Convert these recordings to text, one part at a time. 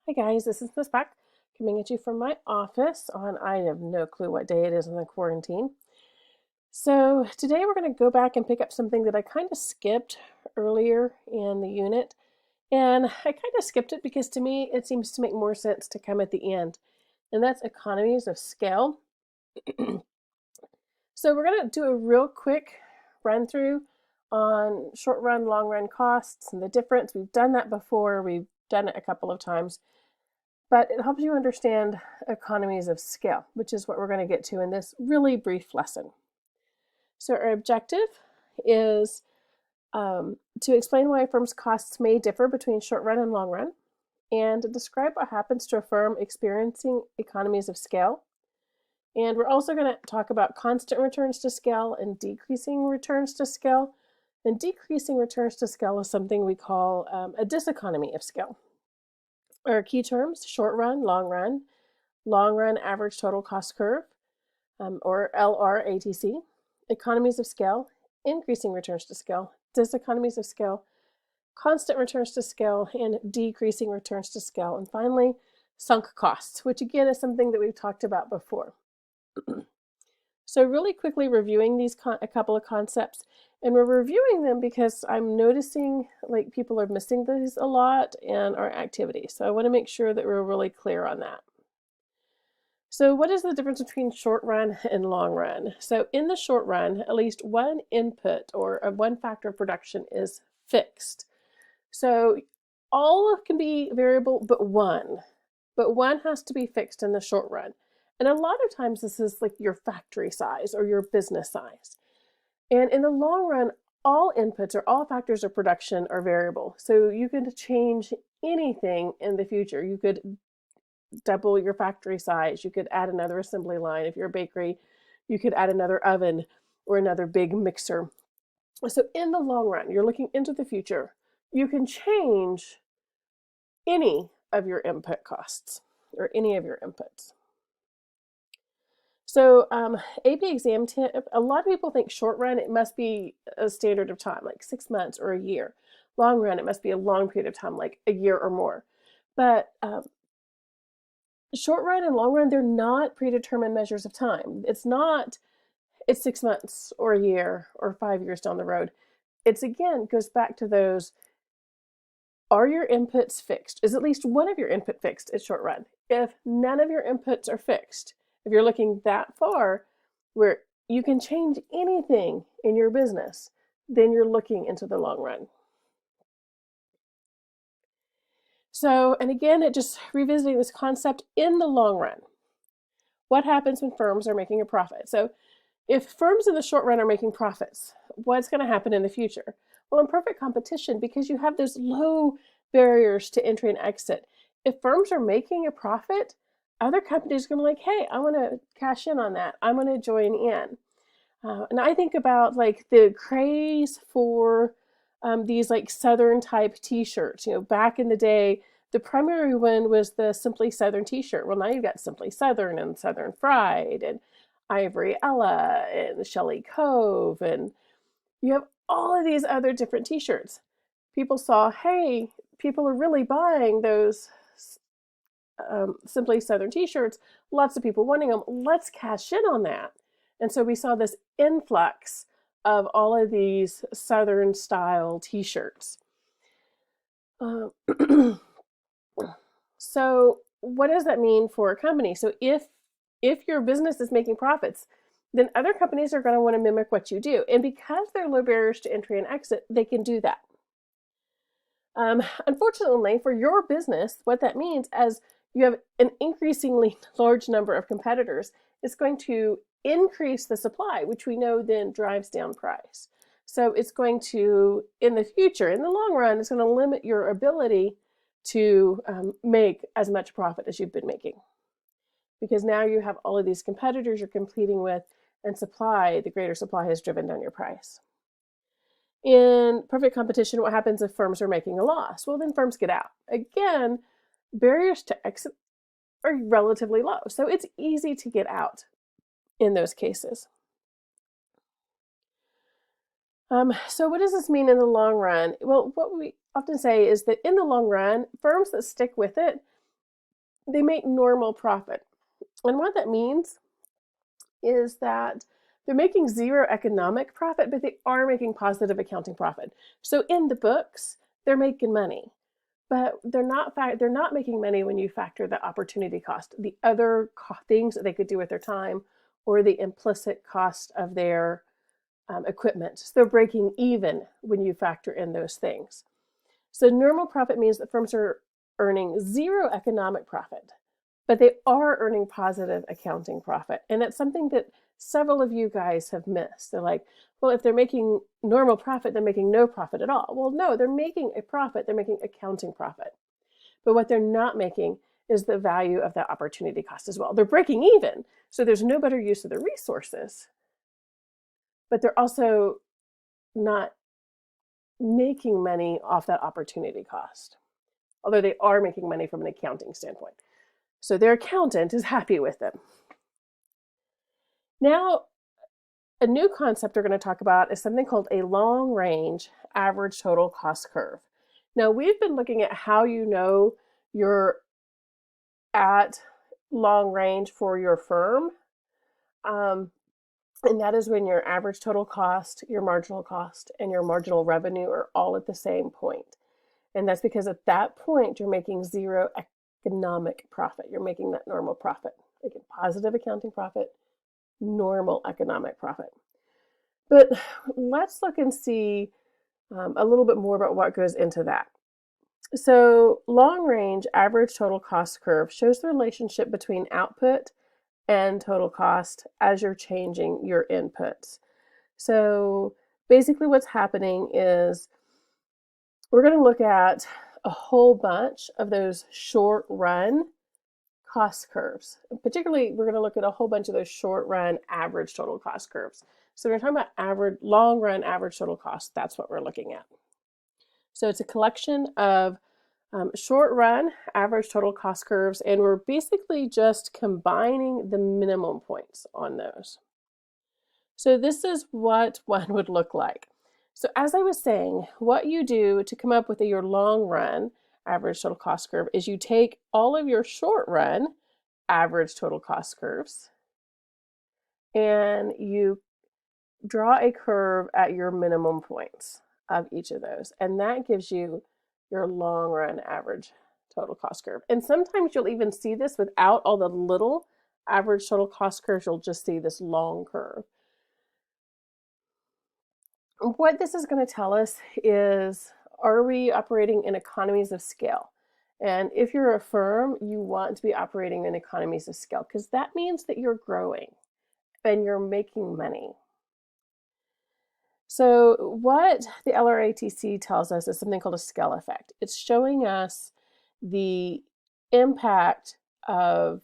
Hi guys, this is Miss Beck coming at you from my office on I have no clue what day it is in the quarantine. So today we're going to go back and pick up something that I kind of skipped earlier in the unit. And I kind of skipped it because to me it seems to make more sense to come at the end. And that's economies of scale. So we're going to do a real quick run through on short run, long run costs and the difference. We've done that before. We've done it a couple of times. But it helps you understand economies of scale, which is what we're going to get to in this really brief lesson. So our objective is to explain why a firm's costs may differ between short run and long run, and to describe what happens to a firm experiencing economies of scale. And we're also going to talk about constant returns to scale and decreasing returns to scale. And decreasing returns to scale is something we call a diseconomy of scale. Our key terms: short run, long run average total cost curve, or LRATC, economies of scale, increasing returns to scale, diseconomies of scale, constant returns to scale, and decreasing returns to scale. And finally, sunk costs, which again is something that we've talked about before. So really quickly reviewing these a couple of concepts, and we're reviewing them because I'm noticing like people are missing these a lot in our activities. So I want to make sure that we're really clear on that. So what is the difference between short run and long run? So in the short run, at least one input or one factor of production is fixed. So all can be variable but one. But one has to be fixed in the short run. And a lot of times this is like your factory size or your business size. And in the long run, all inputs or all factors of production are variable. So you can change anything in the future. You could double your factory size. You could add another assembly line. If you're a bakery, you could add another oven or another big mixer. So in the long run, you're looking into the future. You can change any of your input costs or any of your inputs. So AP exam tip, a lot of people think short run, it must be a standard of time, like 6 months or a year. Long run, it must be a long period of time, like a year or more. But short run and long run, they're not predetermined measures of time. It's 6 months or a year or 5 years down the road. It's again, goes back to those, are your inputs fixed? Is at least one of your input fixed at short run? If none of your inputs are fixed, if you're looking that far where you can change anything in your business, then you're looking into the long run. So, and again, it just revisiting this concept in the long run. What happens when firms are making a profit? So if firms in the short run are making profits, what's going to happen in the future? Well, in perfect competition, because you have those low barriers to entry and exit, if firms are making a profit, other companies are going to be like, hey, I want to cash in on that. I'm going to join in. And I think about like the craze for these like Southern type t-shirts. You know, back in the day, the primary one was the Simply Southern t-shirt. Well, now you've got Simply Southern and Southern Fried and Ivory Ella and Shelley Cove, and you have all of these other different t-shirts. People saw, hey, people are really buying those Simply Southern t-shirts. Lots of people wanting them. Let's cash in on that. And so we saw this influx of all of these Southern style t-shirts. So what does that mean for a company? So if your business is making profits, then other companies are going to want to mimic what you do. And because there are low barriers to entry and exit, they can do that. Unfortunately, for your business, what that means as you have an increasingly large number of competitors, it's going to increase the supply, which we know then drives down price. So it's going to, in the future, in the long run, it's going to limit your ability to make as much profit as you've been making. Because now you have all of these competitors you're competing with, and the greater supply has driven down your price. In perfect competition, what happens if firms are making a loss? Well, then firms get out. Again, barriers to exit are relatively low, so it's easy to get out in those cases. So what does this mean in the long run? Well, what we often say is that in the long run, firms that stick with it, they make normal profit. And what that means is that they're making zero economic profit, but they are making positive accounting profit. So in the books, they're making money, but they're not making money when you factor the opportunity cost, the other things that they could do with their time, or the implicit cost of their equipment. So they're breaking even when you factor in those things. So normal profit means that firms are earning zero economic profit, but they are earning positive accounting profit. And it's something that several of you guys have missed. They're like, well, if they're making normal profit, they're making no profit at all. Well, no, they're making a profit. They're making accounting profit. But what they're not making is the value of that opportunity cost as well. They're breaking even, so there's no better use of the resources, but they're also not making money off that opportunity cost, although they are making money from an accounting standpoint. So their accountant is happy with them. Now, a new concept we're going to talk about is something called a long-range average total cost curve. Now, we've been looking at how you know you're at long range for your firm. And that is when your average total cost, your marginal cost, and your marginal revenue are all at the same point. And that's because at that point, you're making zero economic profit. You're making that normal profit, making positive accounting profit, normal economic profit. But let's look and see a little bit more about what goes into that. So long range average total cost curve shows the relationship between output and total cost as you're changing your inputs. So basically what's happening is we're going to look at a whole bunch of those short run cost curves. Particularly, we're going to look at a whole bunch of those short run average total cost curves. So we're talking about long run average total cost. That's what we're looking at. So it's a collection of short run average total cost curves, and we're basically just combining the minimum points on those. So this is what one would look like. So as I was saying, what you do to come up with your long run average total cost curve is you take all of your short run average total cost curves and you draw a curve at your minimum points of each of those. And that gives you your long run average total cost curve. And sometimes you'll even see this without all the little average total cost curves. You'll just see this long curve. What this is going to tell us is, are we operating in economies of scale? And if you're a firm, you want to be operating in economies of scale because that means that you're growing and you're making money. So what the LRATC tells us is something called a scale effect. It's showing us the impact of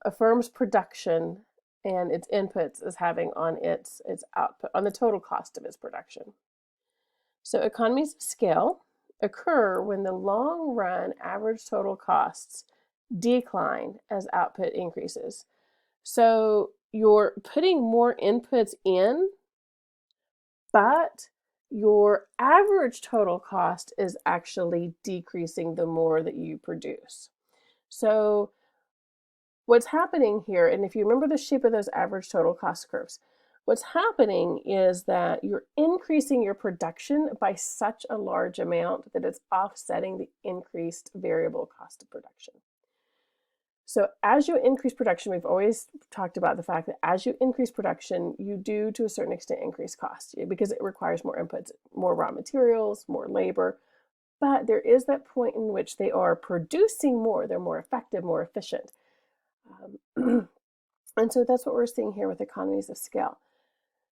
a firm's production and its inputs is having on its output, on the total cost of its production. So economies of scale occur when the long run average total costs decline as output increases. So you're putting more inputs in, but your average total cost is actually decreasing the more that you produce. So what's happening here, and if you remember the shape of those average total cost curves, what's happening is that you're increasing your production by such a large amount that it's offsetting the increased variable cost of production. So as you increase production, we've always talked about the fact that as you increase production, you do to a certain extent increase costs because it requires more inputs, more raw materials, more labor. But there is that point in which they are producing more, they're more effective, more efficient. And so that's what we're seeing here with economies of scale.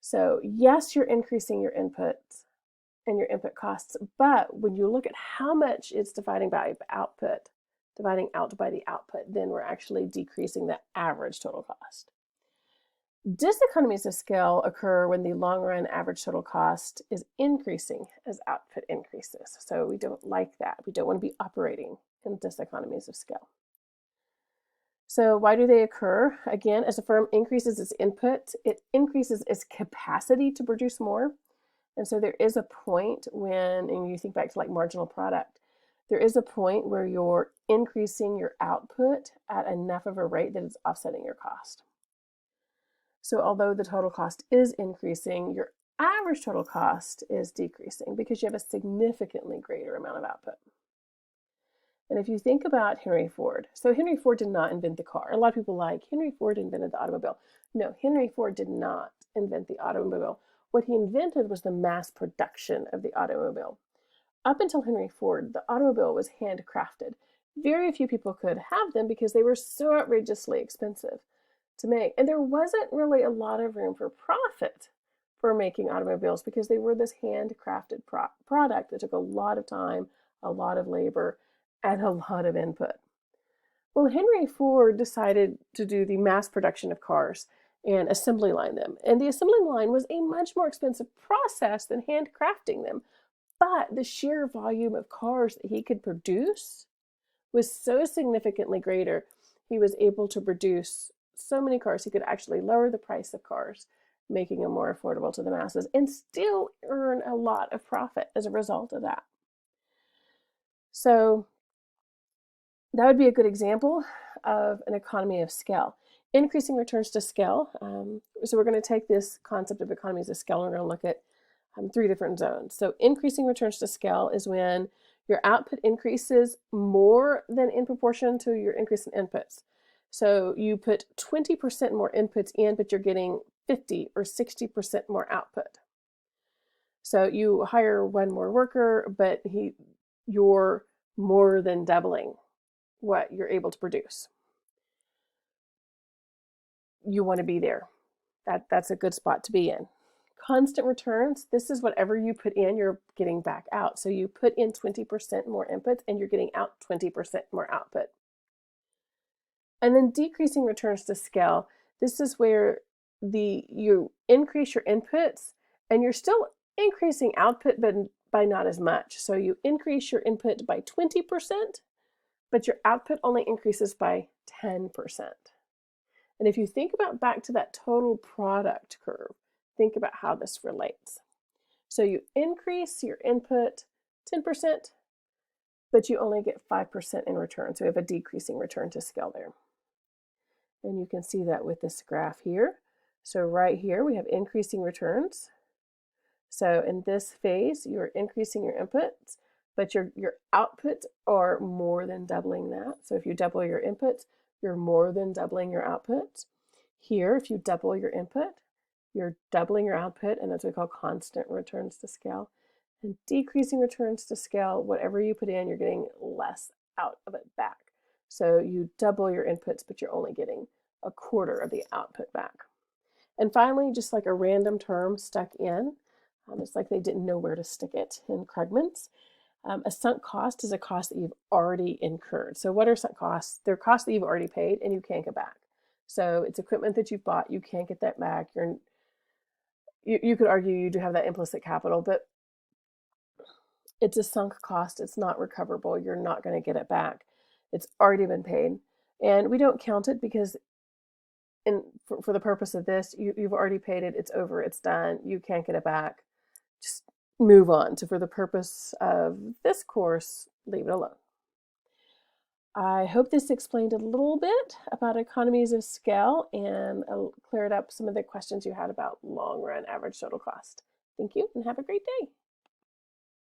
So yes, you're increasing your inputs and your input costs, but when you look at how much it's dividing by output, dividing out by the output, then we're actually decreasing the average total cost. Diseconomies of scale occur when the long run average total cost is increasing as output increases. So we don't like that. We don't want to be operating in diseconomies of scale. So why do they occur? Again, as a firm increases its input, it increases its capacity to produce more. And so there is a point when, and you think back to like marginal product, there is a point where you're increasing your output at enough of a rate that it's offsetting your cost. So although the total cost is increasing, your average total cost is decreasing because you have a significantly greater amount of output. And if you think about Henry Ford, so Henry Ford did not invent the car. A lot of people like, Henry Ford invented the automobile. No, Henry Ford did not invent the automobile. What he invented was the mass production of the automobile. Up until Henry Ford, the automobile was handcrafted. Very few people could have them because they were so outrageously expensive to make. And there wasn't really a lot of room for profit for making automobiles because they were this handcrafted product that took a lot of time, a lot of labor, and a lot of input. Well, Henry Ford decided to do the mass production of cars and assembly line them. And the assembly line was a much more expensive process than handcrafting them. But the sheer volume of cars that he could produce was so significantly greater. He was able to produce so many cars, he could actually lower the price of cars, making them more affordable to the masses, and still earn a lot of profit as a result of that. So that would be a good example of an economy of scale. Increasing returns to scale. So we're going to take this concept of economies of scale and we're going to look at 3 different zones. So increasing returns to scale is when your output increases more than in proportion to your increase in inputs. So you put 20% more inputs in, but you're getting 50 or 60% more output. So you hire one more worker, but you're more than doubling what you're able to produce. You want to be there. That's a good spot to be in. Constant returns, this is whatever you put in, you're getting back out. So you put in 20% more inputs and you're getting out 20% more output. And then decreasing returns to scale, this is where you increase your inputs and you're still increasing output, but by not as much. So you increase your input by 20%, but your output only increases by 10%. And if you think about back to that total product curve, think about how this relates. So you increase your input 10%, but you only get 5% in return. So we have a decreasing return to scale there. And you can see that with this graph here. So right here we have increasing returns. So in this phase, you're increasing your inputs, but your outputs are more than doubling that. So if you double your inputs, you're more than doubling your outputs. Here, if you double your input, you're doubling your output, and that's what we call constant returns to scale. And decreasing returns to scale, whatever you put in, you're getting less out of it back. So you double your inputs, but you're only getting a quarter of the output back. And finally, just like a random term stuck in, it's like they didn't know where to stick it in Krugman's. A sunk cost is a cost that you've already incurred. So what are sunk costs? They're costs that you've already paid and you can't get back. So it's equipment that you've bought, you can't get that back. You could argue you do have that implicit capital, but it's a sunk cost. It's not recoverable. You're not going to get it back. It's already been paid. And we don't count it because for the purpose of this, you've already paid it. It's over. It's done. You can't get it back. Just move on. So for the purpose of this course, leave it alone. I hope this explained a little bit about economies of scale and cleared up some of the questions you had about long run average total cost. Thank you and have a great day.